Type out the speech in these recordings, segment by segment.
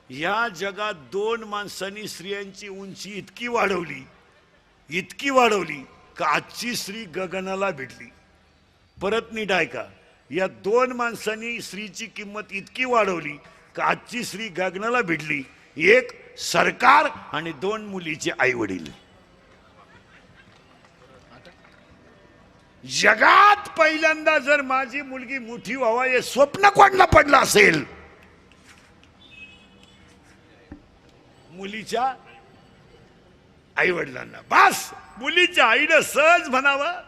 या जगात दोन माणसांनी स्त्रियांची उंची इतकी वाढवली का आजची स्त्री गगनाला भिडली. परत नीट ऐका, या दोन माणसांनी स्त्रीची किंमत इतकी वाढवली का आजची स्त्री गगनाला भिडली. एक सरकार आणि दोन मुलीचे आई वडील. जगात पहिल्यांदा जर माझी मुलगी मोठी व्हावा हे स्वप्न कोणाला पडलं असेल, मुलीच्या आई वडिलांना. बस मुलीच्या आईनं सहज म्हणावं,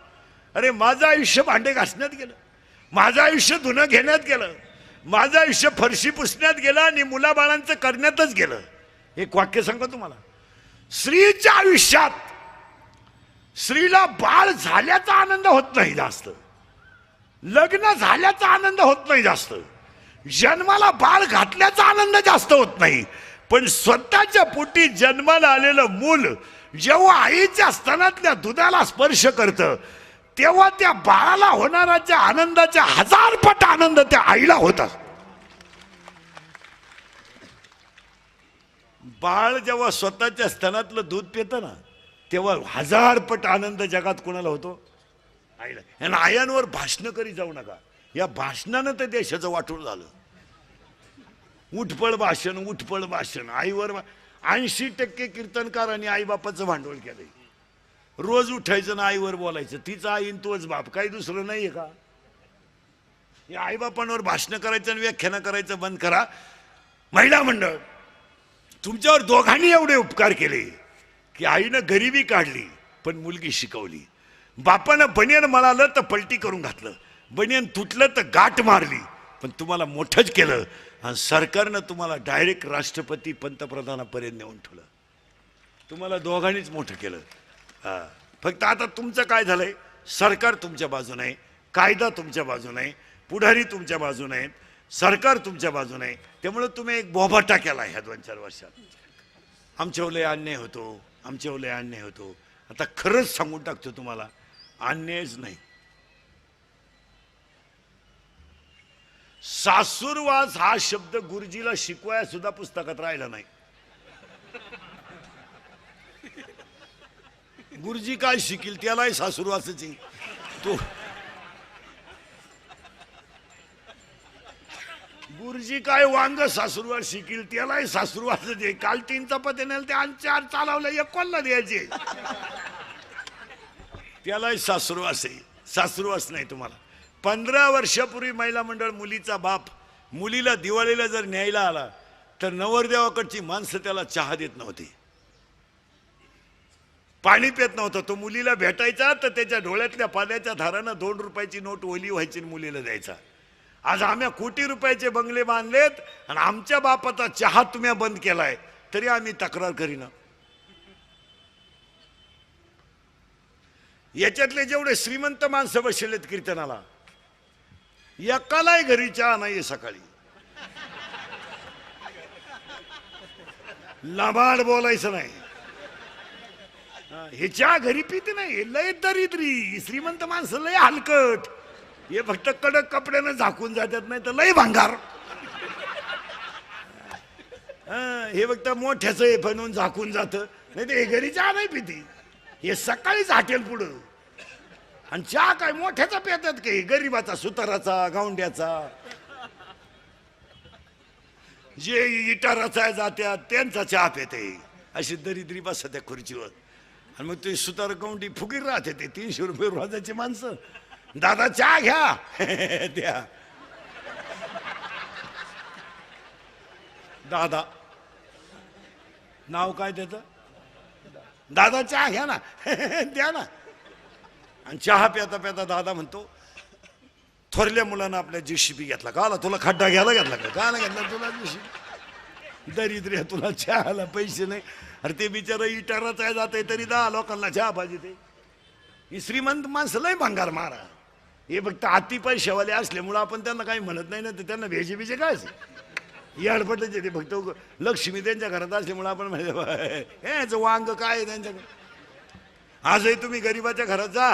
अरे माझं आयुष्य भांडे घासण्यात गेलं, माझं आयुष्य धुणं घेण्यात गेलं, माझं आयुष्य फरशी पुसण्यात गेलं आणि मुलाबाळांचं करण्यातच गेलं. एक वाक्य सांगतो तुम्हाला, स्त्रीच्या आयुष्यात स्त्रीला बाळ झाल्याचा आनंद होत नाही जास्त, लग्न झाल्याचा आनंद होत नाही जास्त, जन्माला बाळ घातल्याचा आनंद जास्त होत नाही. पण स्वतःच्या पोटी जन्माला आलेलं मूल जेव्हा आईच्या स्तनातल्या दुधाला स्पर्श करतं तेव्हा त्या बाळाला होणारा त्या आनंदाच्या 1000 पट आनंद त्या आईला होता. बाळ जेव्हा स्वतःच्या स्तनातलं दूध पितं ना तेव्हा 1000 पट आनंद जगात कोणाला होतो? आईला. आणि आयांवर भाषण करी जाऊ नका, या भाषणानं तर देशाचं वाटून झालं. उठपळ भाषण आईवर. 80% कीर्तनकारांनी आईबापाचं भांडवल केलंय. रोज उठायचं ना आईवर बोलायचं, तिचा आईन तोच बाप, काही दुसरं नाहीये का? या आईबापांवर भाषण करायचं आणि व्याख्यानं करायचं बंद करा. महिला मंडळ, तुमच्यावर दोघांनी एवढे उपकार केले की आईनं गरिबी काढली पण मुलगी शिकवली, बापानं बनियन मळालं तर पलटी करून घातलं, बनियन तुटलं तर गाठ मारली, पण तुम्हाला मोठंच केलं आणि सरकारनं तुम्हाला डायरेक्ट राष्ट्रपती पंतप्रधानापर्यंत नेऊन ठेवलं. तुम्हाला दोघांनीच मोठं केलं. फक्त आता तुमचं काय झालंय, सरकार तुमच्या बाजूने आहे, कायदा तुमच्या बाजूने आहे, पुढारी तुमच्या बाजूने आहेत, सरकार तुमच्या बाजूने आहे. त्यामुळे तुम्ही एक बोभाटा केला ह्या 2-4 वर्षात. आमच्यावर लय अन्याय होतो. आता खरंच सांगून टाकतो तुम्हाला, अन्यायच नाही. सासूरवास हा शब्द गुरुजीला शिकवाया सुद्धा पुस्तकात राहिला नाही. गुरुजी काय शिकील त्यालाही सासूरवासची. तो गुरुजी काय वांग सासूरवास शिकील त्यालाही सासूरवास दे. काल 3 चपात्या नेल ते 4 चालवलं, एक कोणाला द्यायचे? त्यालाही सासूरवास आहे. सासूरवास नाही तुम्हाला. 15 वर्षापूर्वी महिला मंडळ मुलीचा बाप मुलीला दिवाळीला जर न्यायला आला तर नवरदेवाकडची माणसं त्याला चहा देत नव्हती, पाणी पित नव्हतं. तो मुलीला भेटायचा तर त्याच्या डोळ्यातल्या पाण्याच्या धारानं 2 रुपयाची नोट ओली व्हायची आणि मुलीला द्यायचा. आज आम्ही कोटी रुपयाचे बंगले बांधलेत आणि आमच्या बापाचा चहा तुम्ही बंद केलाय तरी आम्ही तक्रार करीना. याच्यातले जेवढे श्रीमंत माणसं बसलेत कीर्तनाला, एकालाही घरी चहा नाहीये सकाळी. लाबाड बोलायचं नाही. हे चहा घरी पिते नाही, लय दरिद्री. श्रीमंत माणसं लय हलकट, हे फक्त कडक कपड्यानं झाकून जातात, नाही तर लय भांगार. हे फक्त मोठ्याच हे बनवून झाकून जात, नाही तर हे घरी चहा नाही पिती. हे सकाळीच हॉटेल पुढं. आणि चहा काय मोठ्याचा पितात काही, गरीबाचा, सुताराचा, गावंड्याचा, जे इटाराचा जात्यात त्यांचा चहा पिते. अशी दरिद्री बसा त्या खुर्चीवर. आणि मग ते सुतार गावंडी फुगीर राहते. ते 300 रुपये रोजाची माणसं. दादा चहा घ्या द्या. दादा नाव काय त्याचं, दादा चहा घ्या ना द्या ना. आणि चहा प्याता प्याता दादा म्हणतो, थोरल्या मुलानं आपल्या JCB घेतला का, तुला खड्डा घ्यायला घेतला का घेतला तुला JCB? दरिद्र्या, तुला चहाला पैसे नाही. अरे ते बिचारा इटाराच आहे जाते तरी 10 लोकांना चहा पाहिजे. ते ही श्रीमंत माणसं लय भंगार मारा. हे फक्त अति पैशावाले असल्यामुळं आपण त्यांना काही म्हणत नाही ना, तर त्यांना भेजे बिजे काय याडपटच येते. फक्त लक्ष्मी त्यांच्या घरात असल्यामुळं आपण म्हणजे वांग काय त्यांच्याकडे. आजही तुम्ही गरीबाच्या घरात जा,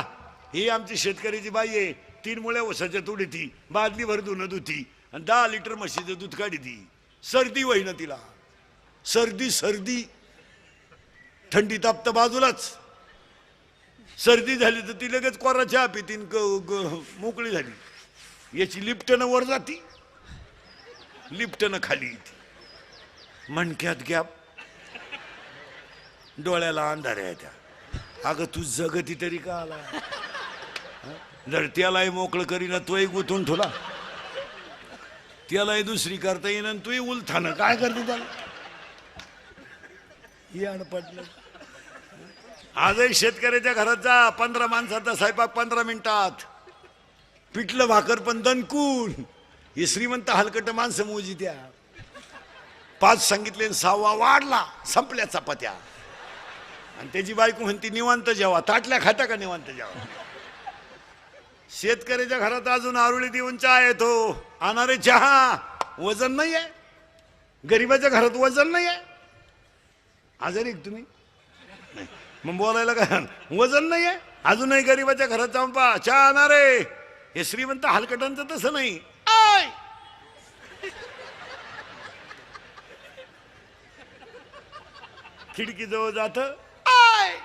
ही आमची शेतकऱ्याची बाई आहे, 3 मुळ्या ऊसाच्या तुडी ती बादली भर धुणं धुती आणि 10 लिटर म्हशीचं दूध काढी ती. सर्दी होईना तिला, सर्दी सर्दी, थंडी तापतं बाजूलाच. सर्दी झाली तर ती लगेच कोरा चहा पितीन, मोकळी झाली. याची लिफ्टनं वर जाती, लिफ्टनं खाली येते. मणक्यात गॅप, डोळ्याला अंधार आहे त्या. अगं तू जगती तरी का आला? जर त्यालाही मोकळं करीना तोही गुंतून ठेवला, त्यालाही दुसरी करता येईन आणि तूही उलथानं काय करते त्याला? याड पडलं. आजही शेतकऱ्याच्या घरात जा, 15 माणसाचा स्वयंपाक 15 मिनिटात, पिठलं भाकर पण दणकून. हे श्रीमंत हलकट माणसं मोजी त्या. 5 सांगितले 6वा वाढला, संपल्या चपात्या. आणि त्याची बायको म्हणती निवांत जेवा. ताटल्या खाता का निवांत जेवा? शेतकऱ्याच्या घरात अजून आरुळी देऊन चहा येतो. आणणारे चहा, वजन नाही आहे. गरीबाच्या घरात वजन नाही आहे. आजारी एक तुम्ही मग बोलायला काय? वजन नाही आहे अजूनही गरीबाच्या घरात जाऊन पहा, चहा आणणारे. हे श्रीमंत हलकटांचं तसं नाही. आय खिडकी जवळ जात, आय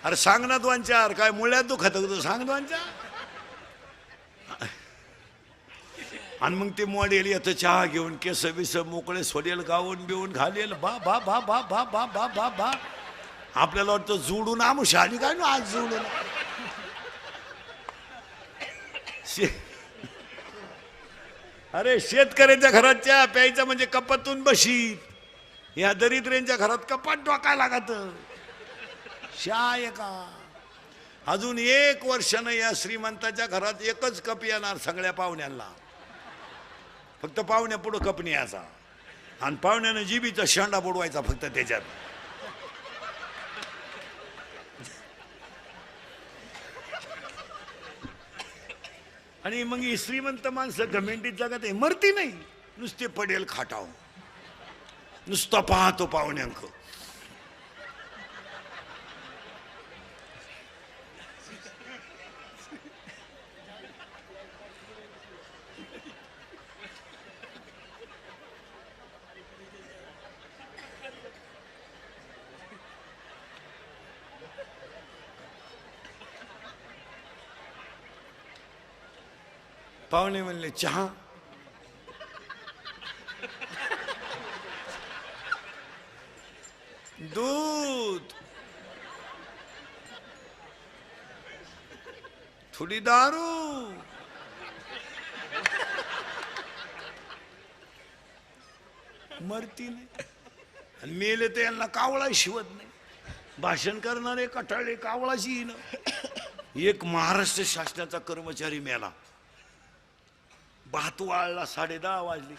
अरे सांग ना 2-4, काय मुळ्यात दुखत होतं सांग 2-4. आणि मग ते मॉडेल येतं चहा घेऊन, केस बिस मोकळे सोडेल, गाऊन बिवून घालेल. बा बा बा बा बा बा बा बा बा. आपल्याला वाटतं जोडून आमुष आली काय ना आज जोडून. अरे शेतकऱ्याच्या घरात चहा प्यायचा म्हणजे कपातून बशी. या दरिद्र्यांच्या घरात कपाट डोकायला लागत. शाय का अजून 1 वर्षानं या श्रीमंताच्या घरात एकच कप येणार सगळ्या पाहुण्यांना. फक्त पाहुण्या पुढं कप न्यायचा आणि पाहुण्यानं जिबीचा शेंडा बुडवायचा फक्त त्याच्यात. आणि मग ही श्रीमंत माणसं घमेंडीत जगात मरती नाही, नुसते पडेल खाटाव, नुसतं पाहतो पाहुण्यांक. पाहुणे म्हणले चहा. दूध, थोडी दारू, मरती नाही. आणि मेले तर यांना कावळा शिवत नाही. भाषण करणारे कटाळे कावळाची न. एक महाराष्ट्र शासनाचा कर्मचारी मेला, भात वाळला, 10:30 वाजली.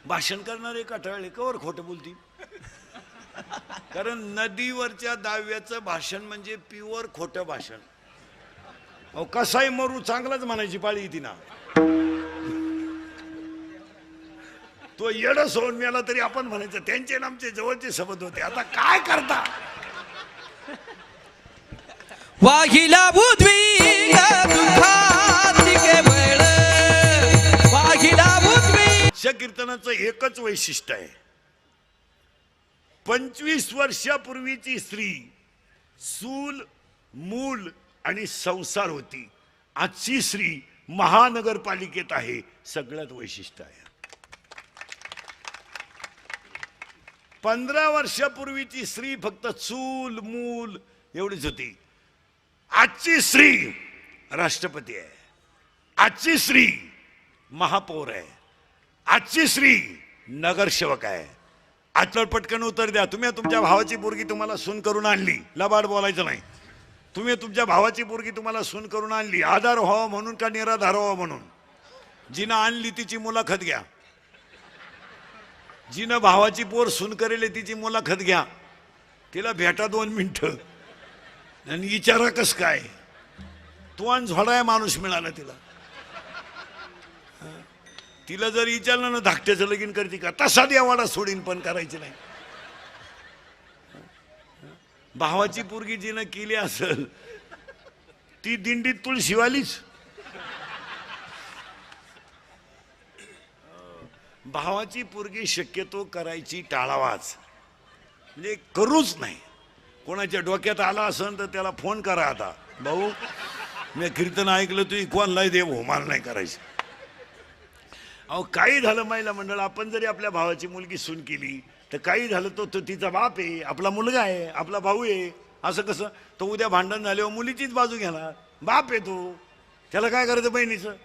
भाषण करणारे कटाळे कवर खोटं बोलतील. कारण नदीवरच्या दाव्याचं भाषण म्हणजे प्युअर खोटं भाषण. अहो कसाही मरू चांगलाच म्हणायची पाळी येते ना. तो येडं सोडून मेला तरी आपण म्हणायचं त्यांचे आणि आमचे जवळचे संबंध होते. आता काय करता? वाहिला बुद्वी दुखाती केवळ वाहिला बुद्वी. कीर्तनाचं एकच वैशिष्ट्य आहे. 25 वर्षापूर्वीची स्त्री सूल, मूल आणि संसार होती. आजची स्त्री महानगरपालिकेत आहे. सगळ्यात वैशिष्ट्य आहे. 15 वर्षापूर्वीची स्त्री फक्त चूल मूल एवढीच होती. आजची स्त्री राष्ट्रपती आहे. आजची स्त्री महापौर आहे. आजची स्त्री नगरसेवक आहे. आजवर पटकन उत्तर द्या. तुम्ही तुमच्या भावाची पोरगी तुम्हाला सून करून आणली, लबाड बोलायचं नाही. तुम्ही तुमच्या भावाची पोरगी तुम्हाला सून करून आणली, आधार व्हावा म्हणून का निराधार व्हावा म्हणून? जिनं आणली तिची मुलाखत घ्या. जिनं भावाची पोर सून करेल तिची मुलाखत घ्या. तिला भेटा 2 मिनिटं आणि विचारा कस काय. तो आणि झोडाय माणूस मिळाला तिला. तिला जर विचारलं ना धाकट्याचं लगीन करते का, तसा देवाडा सोडीन पण करायची नाही. भावाची पोरगी जिनं केली असेल ती दिंडीत तुळशीवालीच. भावाची पोरगी शक्यतो करायची टाळावाच, म्हणजे करूच नाही. कोणाच्या डोक्यात आला असेल तर त्याला फोन करा, आता भाऊ मी कीर्तन ऐकलं, तू कोणलाही देव हो, मला नाही करायचं. अहो काही झालं महिला मंडळ, आपण जरी आपल्या भावाची मुलगी सून केली तर काही झालं तो तिचा बाप आहे, आपला मुलगा आहे, आपला भाऊ आहे, असं कसं? तो उद्या भांडण झाल्यावर मुलीचीच बाजू घेणार, बाप आहे तो, त्याला काय करायचं बहिणीचं?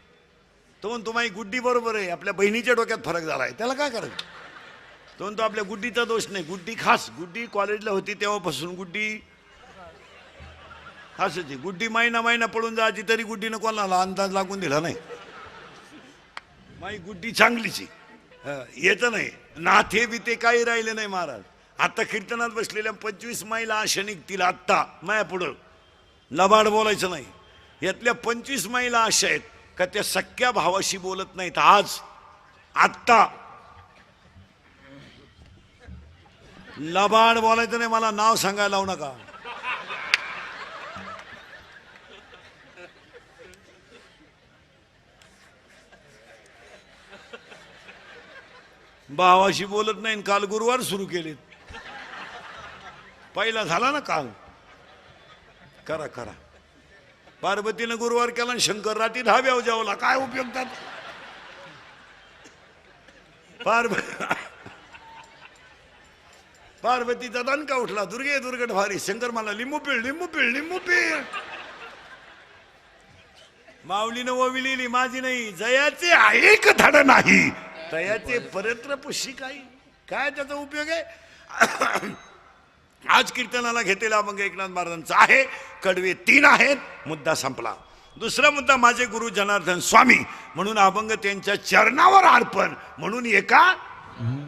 तो म्हणतो माझी गुड्डी बरोबर आहे, आपल्या बहिणीच्या डोक्यात फरक झाला आहे, त्याला काय करायचं? तो म्हणतो आपल्या गुड्डीचा दोष नाही, गुड्डी खास, गुड्डी कॉलेजला होती तेव्हापासून गुड्डी खासच, गुड्डी महिना पळून जायची तरी गुड्डीनं कोणाला अंदाज लागून दिला नाही, माझी गुड्डी चांगलीची. येतं नाही नाथे बिते काही राहिले नाही महाराज. आता कीर्तनात बसलेल्या 25 महिला अशा निघतील आत्ता माया पुढं, लबाड बोलायचं नाही. यातल्या 25 महिला अशा आहेत का त्या सख्या भावाशी बोलत नाहीत. आज आत्ता लबाड बोलायचं नाही, मला नाव सांगायला लावू नका. भावाशी बोलत नाही, काल गुरुवार सुरू केले, पहिला झाला ना काल. करा करा, पार्वतीनं गुरुवार केला आणि शंकर रात्री धाब्यावर जावला, काय उपयोग त्यात? पार्वतीचा दणका उठला, दुर्गे दुर्गट भारी, शंकर मला लिंबू पिळ लिंबू पिळ लिंबू पिळ. माऊलीनं ओवी लिहिली, माझी नाही, जयाचे ऐक धड नाही तयाचे परत्र पुशी काही, काय त्याचा उपयोग आहे? आज कीर्तनाला घेतलेला अभंग एकनाथ महाराजांचा आहे, कडवे 3 आहेत, मुद्दा संपला. दुसरा मुद्दा माझे गुरु जनार्दन स्वामी, म्हणून अभंग त्यांच्या चरणावर अर्पण, म्हणून एका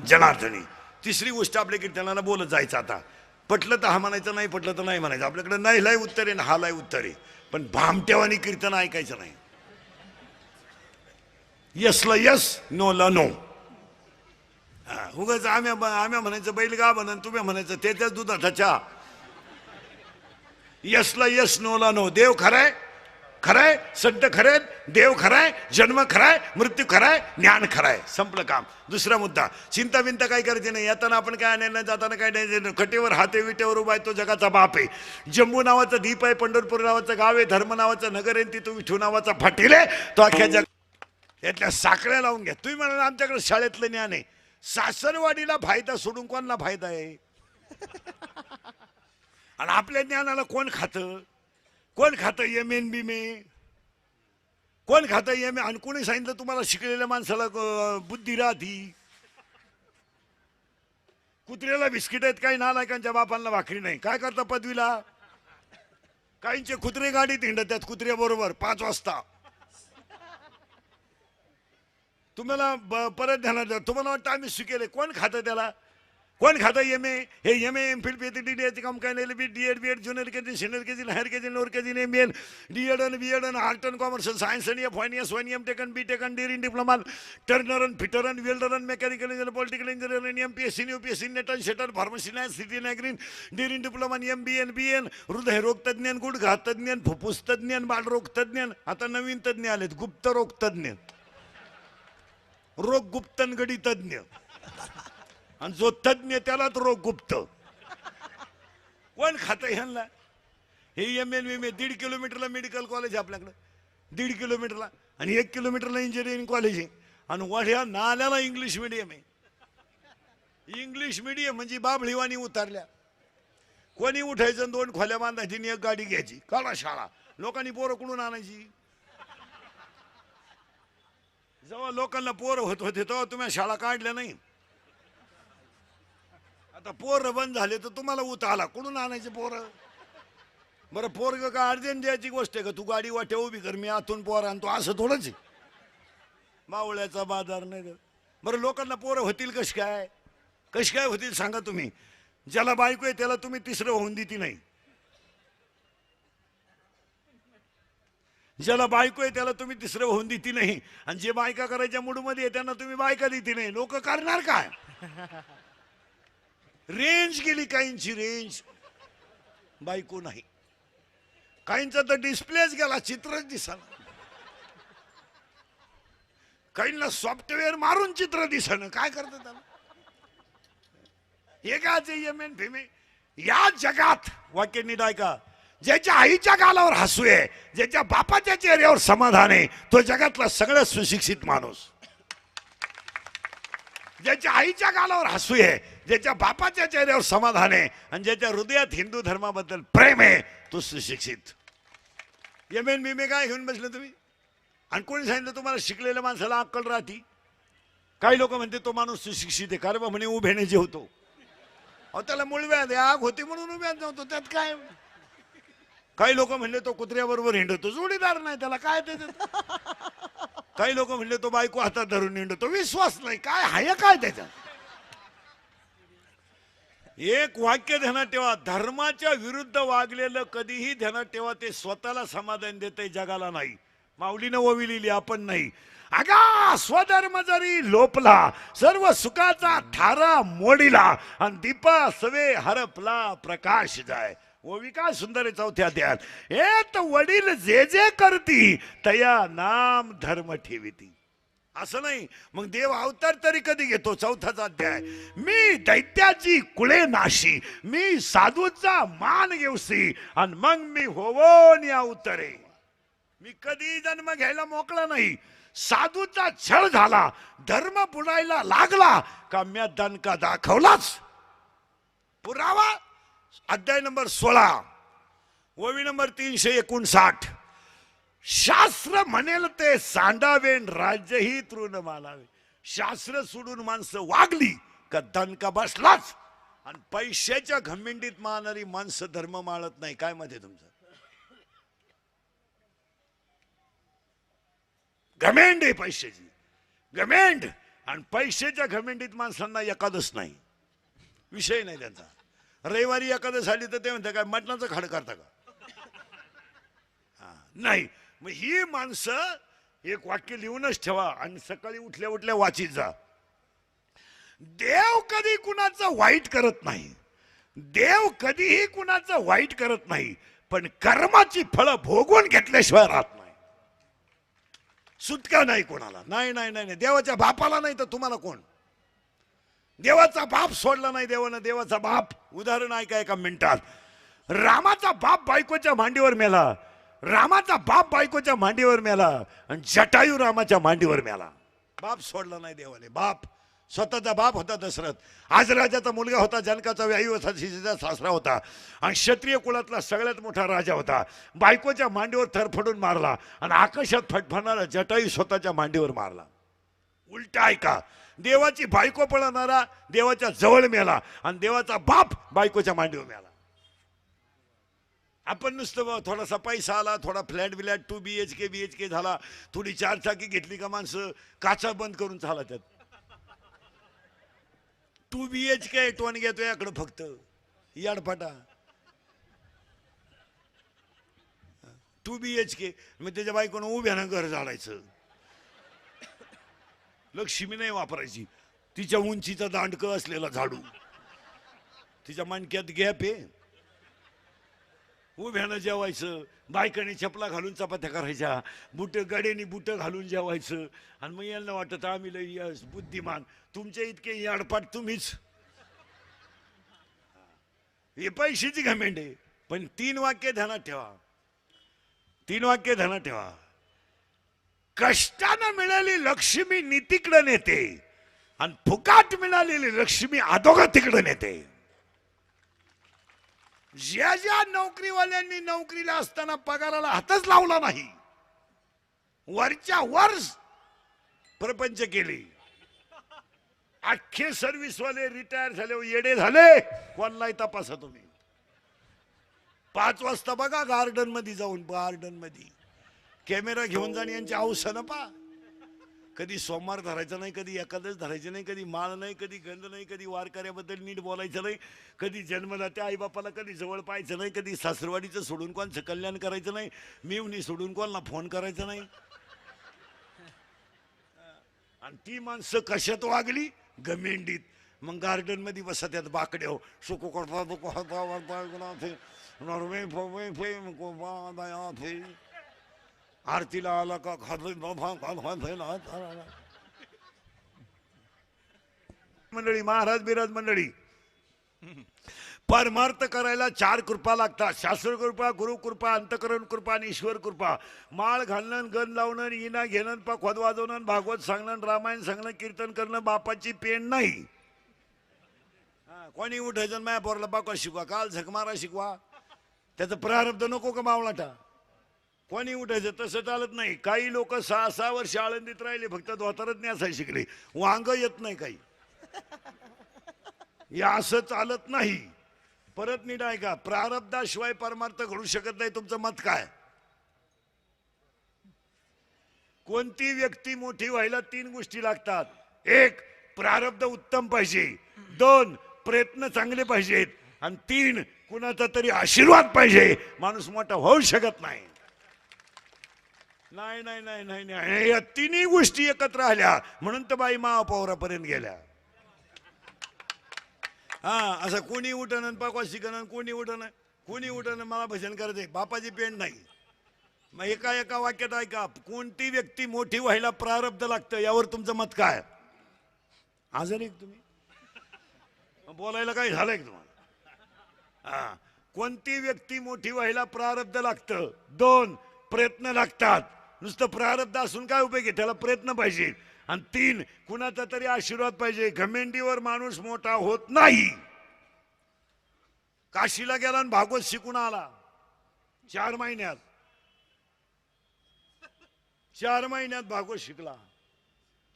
जनार्दनी. तिसरी गोष्ट आपल्या कीर्तनाला बोलत जायचं. आता पटलं तर हा म्हणायचं, नाही पटलं तर नाही म्हणायचं. आपल्याकडे नाही लय उत्तर आहे, हा लय उत्तर आहे, पण भामट्यावानी कीर्तन ऐकायचं नाही. यसला यस, नोला नो. उगाच आम्ही म्हणायचं बैल गा म्हणून, तुम्ही म्हणायचं ते त्याच दुधाचा चहा. यसला यस, नोला नो. देव खराय, खराय, सड्ड खरे, देव खराय, जन्म खराय, मृत्यू खराय, ज्ञान खराय, संपलं काम. दुसरा मुद्दा, चिंता बिंता काय करायची नाही. येताना आपण काय नाही, जाताना काय नाही. कटेवर हाते विटेवर उभा आहे तो जगाचा बाप आहे. जम्मू नावाचा द्वीप आहे, पंढरपूर नावाचं गाव आहे, धर्म नावाचं नगर आहे, तिथं विठू नावाचा फाटील आहे, तो अख्ख्या जग यातल्या साखळ्या लावून घ्या. तुम्ही म्हणाल आमच्याकडे शाळेतलं ज्ञान आहे. सासरवाडीला फायदा सोडून कोणाला फायदा आहे? आणि आपल्या ज्ञानाला कोण खातं? कोण खातं? एम बीमे कोण खातं? आणि कोणी सांगितलं तुम्हाला शिकलेल्या माणसाला बुद्धी राहती? कुत्र्याला बिस्किट आहेत, काही नालायकांच्या बापांना भाकरी नाही. काय करता पदवीला? काहींचे कुत्रे गाडीत हिंडतात कुत्र्या बरोबर 5 वाजता. तुम्हाला परत ध्यानात द्या, तुम्हाला वाटतं आम्ही शिकेले. कोण खातं त्याला? कोण खातं? हे एम.फिल PhD काम काय नाही. D.Ed B.Ed junior KG, senior KG, higher KG, lower KG, MBA, D.Ed आणि B.Ed आणि आर्ट अँड कॉमर्स, सायन्स आणि F1 M.Tech आणि B.Tech आणि D.Ed डिप्लोमा, टर्नर आणि फिटर आणि वेल्डर आणि मेकॅनिकल इंजिनियर, पॉलिटिकल इंजिनियर आणि MPSC आणि UPSC, नेट आणि शेटर, फार्मसी नाही, सिटी आणि ॲग्री, D.Ed डिप्लोमा आणि MBA आणि BN, हृदयरोग तज्ञ, गुडघा तज्ञ, फुफ्फुस तज्ञ, बालरोग तज्ञ. आता नवीन तज्ञ आलेत, गुप्त रोग तज्ञ, रोग गुप्तनगडी तज्ञ, आणि जो तज्ञ त्यालाच रोग गुप्त. कोण खातं ह्यांना? हे ML 1.5 किलोमीटरला मेडिकल कॉलेज आहे आपल्याकडं, 1.5 किलोमीटरला, आणि 1 किलोमीटरला इंजिनिअरिंग कॉलेज आहे, आणि वढ्या नाल्याला इंग्लिश मिडियम आहे. इंग्लिश मिडियम म्हणजे बाबळीवाणी उतारल्या. कोणी उठायचं, 2 खोल्या बांधायची आणि 1 गाडी घ्यायची, काढा शाळा. लोकांनी पोरं कुठून आणायची? जेव्हा लोकांना पोरं होत होते तेव्हा तुम्ही शाळा काढल्या नाही. आता पोरं बंद झाले तर तुम्हाला उत आला, कुठून आणायचे पोरं? बरं पोरग का अर्जंट द्यायची गोष्ट आहे का? तू गाडी वाट्या उभी कर, मी आतून पोर आणतो, असं थोडंच आहे. मावळ्याचा बाजार नाही. बरं लोकांना पोरं होतील कशी काय? कशी काय होतील सांगा तुम्ही? ज्याला बायको आहे त्याला तुम्ही तिसरं होऊन देती नाही. ज्याला बायको आहे त्याला तुम्ही तिसरं होऊन देती नाही, आणि जे बायका करायच्या मूडमध्ये आहे त्यांना तुम्ही बायका देती नाही. लोक करणार काय? रेंज गेली काहींची, रेंज. बायको नाही, काहींचा तर डिस्प्लेच गेला, चित्रच दिसला. काहींना सॉफ्टवेअर मारून चित्र दिसणं, काय करतं त्याला? एकाचे यमेन भीमे या जगात वाक्य नीट ऐका, ज्याच्या आईच्या गालावर हसू आहे, ज्याच्या बापाच्या चेहऱ्यावर समाधान आहे, तो जगातला सगळ्यात सुशिक्षित माणूस. ज्याच्या आईच्या गालावर हसू आहे, ज्याच्या बापाच्या चेहऱ्यावर समाधान आहे आणि ज्याच्या हृदयात हिंदू धर्माबद्दल प्रेम आहे, तो सुशिक्षित. यमेन बिमे काय घेऊन बसले तुम्ही? आणि कोणी सांगितलं तुम्हाला शिकलेल्या माणसाला अक्कल राहती? काही लोक म्हणते तो माणूस सुशिक्षित आहे, कारण म्हणे उभ्याने जेवतो. अहो त्याला मूळव्याध आग होती म्हणून उभ्यात नव्हतो, त्यात काय? काही लोक म्हणले तो कुत्र्याबरोबर हिंडतो, जोडीदार नाही त्याला, काय त्याच्यात? काही लोक म्हणले तो बायको हातात धरून हिंडतो, विश्वास नाही, काय हाय काय त्याच्यात? एक वाक्य ध्यानात ठेवा, धर्माच्या विरुद्ध वागलेलं कधीही ध्यानात ठेवा, ते स्वतःला समाधान देते, जगाला नाही. माऊलीनं ओवी लिहिली, आपण नाही. अगा स्वधर्म जरी लोपला, सर्व सुखाचा थारा मोडीला, आणि दीपा सवे हरपला प्रकाश जाय. ओवी काय सुंदर आहे चौथ्या अध्यायात. हे तर वडील जे जे करती तया नाम धर्म ठेविती. असं नाही, मग देव अवतार तरी कधी घेतो? चौथाचा अध्याय. मी दैत्याची कुळे नाशी, मी साधूचा मान घेऊसी, आणि मग मी होवोन या उतरे. मी कधी जन्म घ्यायला मोकळा नाही. साधूचा छळ झाला, धर्म बुडायला लागला का म्या दणका दाखवलाच. पुरावा अध्याय नंबर 16 ओवी नंबर 359. शास्त्र म्हणेल ते सांडावेन, राज्यही तृण मानावे. शास्त्र सोडून माणसं वागली का दणका बसलाच. आणि पैशाच्या घमेंडीत मानणारी माणसं धर्म माळत नाही. काय मत आहे तुमचं? घमेंड आहे पैशाची, घमेंड. आणि पैशाच्या घमेंडीत माणसांना एकादच नाही, विषय नाही त्यांचा. रविवारी एकादश आली तर ते म्हणते काय मटणाचं खाड करता का? नाही. मग ही माणसं एक वाक्य लिहूनच ठेवा आणि सकाळी उठल्या उठल्या वाचित जा. देव कधी कुणाचं वाईट करत नाही, देव कधीही कुणाचं वाईट करत नाही, पण कर्माची फळं भोगून घेतल्याशिवाय राहत नाही. सुटका नाही कोणाला. नाही नाही नाही, देवाच्या बापाला नाही तर तुम्हाला कोण? देवाचा बाप सोडला नाही देवानं, देवाचा बाप. उदाहरण ऐका एका मिनिटात. रामाचा बाप बायकोच्या मांडीवर मेला, रामाचा बाप बायकोच्या मांडीवर मेला, आणि जटायू रामाच्या मांडीवर मेला. बाप सोडला नाही देवाने. बाप स्वतःचा बाप होता दशरथ, आज राजाचा मुलगा होता, जनकाचा व्यायू होता, सीतेचा सासरा होता, आणि क्षत्रिय कुळातला सगळ्यात मोठा राजा होता. बायकोच्या मांडीवर थरफडून मारला, आणि आकाशात फटफडणारा जटायू स्वतःच्या मांडीवर मारला. उलटा ऐका, देवाची बायको पळणारा देवाच्या जवळ मेला, आणि देवाचा बाप बायकोच्या मांडीवर मेला. आपण नुसतं थोडासा पैसा आला, थोडा फ्लॅट बिलॅट 2 BHK BHK झाला, थोडी 4 चाकी घेतली का माणसं काचा बंद करून चालत त्यात. 2 BHK टोन घेतो याकडं फक्त याडफाटा. 2 BHK मग त्याच्या बायकोनं उभ्यानं घर झाडायचं. लक्ष्मी नाही वापरायची, तिच्या उंचीचा दांडकं असलेला झाडू, तिच्या मणक्यात गॅप आहे. उभ्यानं जेवायचं, बायकांनी चपला घालून चपात्या करायच्या, बुट गड्यानी बुट घालून जेवायचं. आणि मग यांना वाटत आम्ही लय बुद्धिमान, तुमच्या इतके याडपाट तुम्हीच. हे पैशाची घमेंड आहे. पण 3 वाक्य ध्यानात ठेवा, 3 वाक्य ध्यानात ठेवा. कष्टानं मिळाली लक्ष्मी नीतीकडे नेते, आणि फुकाट मिळालेली लक्ष्मी अधोगतीकडे नेते. ज्या ज्या नोकरीवाल्यांनी नोकरीला असताना पगाराला हातच लावला नाही, वरच्या वर प्रपंच केले. अख्खे सर्व्हिसवाले रिटायर झाले, येडे झाले. कोणलाही तपासा तुम्ही. 5 वाजता बघा गार्डन मध्ये जाऊन, गार्डन मध्ये कॅमेरा घेऊन जाणे यांची अवसनं पा. कधी सोमवार धरायचं नाही, कधी एकादश धरायचं नाही, कधी माळ नाही, कधी गंध नाही, कधी वारकऱ्याबद्दल नीट बोलायचं नाही, कधी जन्मदात्या आईबापाला कधी जवळ पाहायचं नाही, कधी सासरवाडीचं सोडून कोणचं कल्याण करायचं नाही, मिवणी सोडून कोणाला फोन करायचं नाही. आणि ती माणसं कशात वागली? गमेंडीत. मग गार्डन मध्ये बसत यात बाकड्या आरतीला आला का मंडळी, महाराज बिराज मंडळी, परमार्थ करायला 4 कृपा लागतात. शास्त्र कृपा, गुरु कृपा, अंतकरण कृपा आणि ईश्वर कृपा. माळ घालणं, गण लावणं, इना घेणं, खोद वाजवणं, भागवत सांगणं, रामायण सांगणं, कीर्तन करणं बापाची पेन नाही. कोणी उठायचं माया पोरला बाका शिकवा, काल झक मारा शिकवा, त्याचं प्रारब्ध नको का मावळाटा. कोणी उठायचं तसं चालत नाही. काही लोक 6-6 वर्ष आळंदीत राहिले, फक्त धोतारच न्यासाय शिकले, वांग येत नाही काही. या असं चालत नाही. परत नीट ऐका, प्रारब्धाशिवाय परमार्थ घडू शकत नाही. तुमचं मत काय? कोणती व्यक्ती मोठी व्हायला 3 गोष्टी लागतात. 1 प्रारब्ध उत्तम पाहिजे, 2 प्रयत्न चांगले पाहिजेत, आणि 3 कुणाचा तरी आशीर्वाद पाहिजे. माणूस मोठा होऊ शकत नाही. नाही नाही नाही नाही नाही, या 3 गोष्टी एकत्र आल्या म्हणून तर बाई महापौरापर्यंत गेल्या. हा, असं कोणी उठणं पाकवा शिकणं, कोणी उठणं मला भजन करायचंय, बापाची पेंड नाही. मग एका वाक्यात ऐका, कोणती व्यक्ती मोठी व्हायला प्रारब्ध लागतं, यावर तुमचं मत काय? आजारी तुम्ही बोलायला काय झालंय तुम्हाला? हा, कोणती व्यक्ती मोठी व्हायला प्रारब्ध लागतं, 2 प्रयत्न लागतात. नुसतं प्रारब्ध असून काय उपयोग आहे, त्याला प्रयत्न पाहिजे, आणि 3 कुणाचा तरी आशीर्वाद पाहिजे. घमेंडीवर माणूस मोठा होत नाही. काशीला गेला आणि भागवत शिकून आला 4 महिन्यात. 4 महिन्यात भागवत शिकला.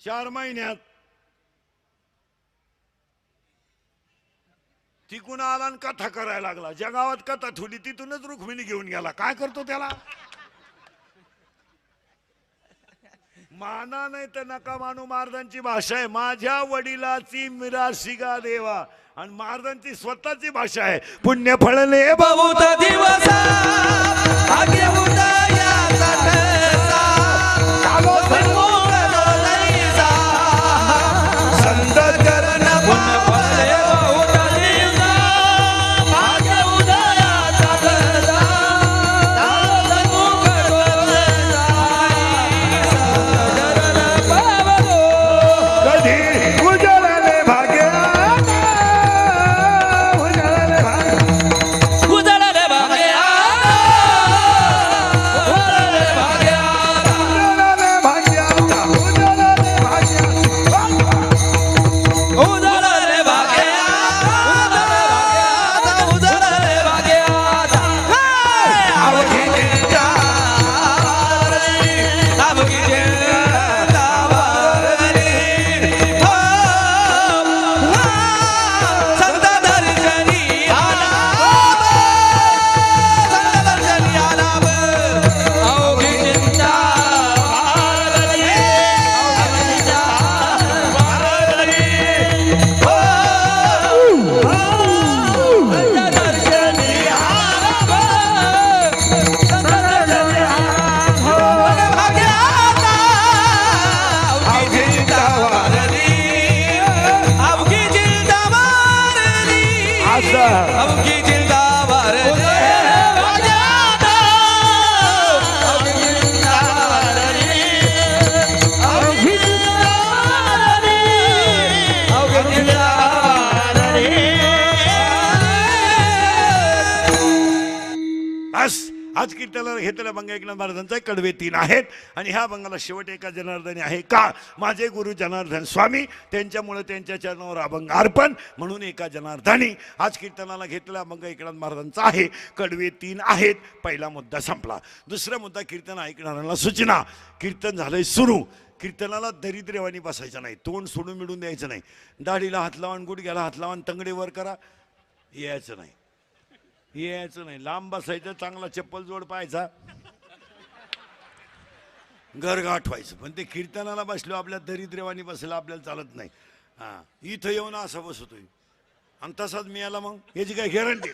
4 महिन्यात तिकून आला आणि कथा करायला लागला. ज्या गावात कथा ठेवली तिथूनच रुक्मिणी घेऊन गेला. काय करतो त्याला? माना नाही तर नका मानू. महाराजांची भाषा आहे, माझ्या वडिलाची मिराशी गा देवा, आणि महाराजांची स्वतःची भाषा आहे, पुण्य फळले बहुत दिवस भाग्य उदयाचा ठसा, चालो सन्मुख डोलायचा, संत चरण पुण्य फळले बहुत दिवस भाग्य उदयाचा ठसा, चालो सन्मुख डोलायचा, संत चरण पावलो कधी उजळले भाग्य, उजळले भाग्या, उजळले भाग्या, उजळले भाग्या, उजळले भाग्या, अवघीच्या वारी, अवघीच्या वारी, हो, संत दर्शनी आला, संत दर्शनी आला, अवघीच्या वारी, अवघीच्या वारी, हो, संत दर्शनी आला, संत दर्शनी आला, भाग्याचा अवघीच्या वारी, अवघीच्या वारी, असं अवघीच्या वारी, भाग्याचा अवघीच्या वारी, अवघीच्या वारी, अवघीच्या वारी. बस. आज कीर्तनाला घेतलेल्या भंग एकनाथ महाराजांचा कडवे 3 आहेत, आणि ह्या भंगाला शेवट एका जनार्दनी आहे का, माझे गुरु जनार्दन स्वामी, त्यांच्यामुळे त्यांच्या चरणावर अभंग अर्पण, म्हणून एका जनार्दनी. आज कीर्तनाला घेतलेला भंग एकनाथ महाराजांचा आहे, कडवे 3 आहेत. पहिला मुद्दा संपला. दुसरा मुद्दा, कीर्तन ऐकणाऱ्यांना सूचना. कीर्तन झालंय सुरू. कीर्तनाला दरिद्रेवानी बसायचं नाही, तोंड सोडून मिळून द्यायचं नाही, दाढीला हात लावा, गुडघ्याला हात लावा, तंगडे वर करा, यायचं नाही. लांब बसायचं, चांगला चप्पल जोड पाहायचा, घर गाठवायचं. पण ते कीर्तनाला बसलो आपल्या दरिद्रेवानी बसला आपल्याला चालत नाही. हा, इथं येऊन असा बसतोय आणि तसाच मी आला, मग याची काय गॅरंटी?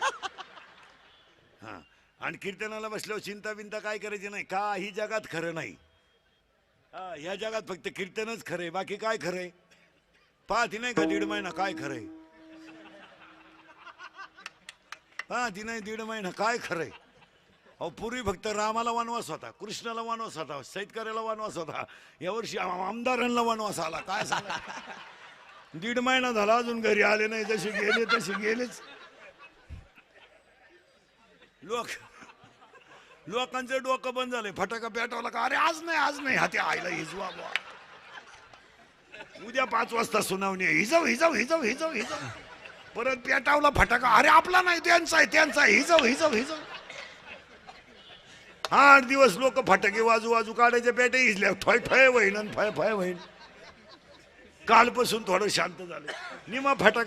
हा, आणि कीर्तनाला बसल्यावर चिंता बिंता काय करायची नाही. काही जगात खरं नाही. हा, या जगात फक्त कीर्तनच खरंय, बाकी काय खरंय? पाहती नाही का 1.5 महिना काय खरंय? हा, ती नाही 1.5 महिना काय खरंय? अहो, पूर्वी फक्त रामाला वनवास होता, कृष्णाला वनवास होता, शेतकऱ्याला वनवास होता, यावर्षी आमदारांना वनवास आला. काय सांगा? दीड महिना झाला अजून घरी आले नाही, जसे गेले तसे गेलेच. लोकांचं डोकं बंद झालंय. फटाका पेटवला का, अरे आज नाही हाती आईला हिजवा बुवा. उद्या 5 वाजता सुनावणी आहे, हिजव. परत पेटावला फटाका, अरे आपला नाही त्यांचा आहे, हिजव. 8 दिवस लोक फटाके वाजू काढायचे, पेटे हिजल्या, फय होईन. कालपासून थोडं शांत झालं. निमा फटाका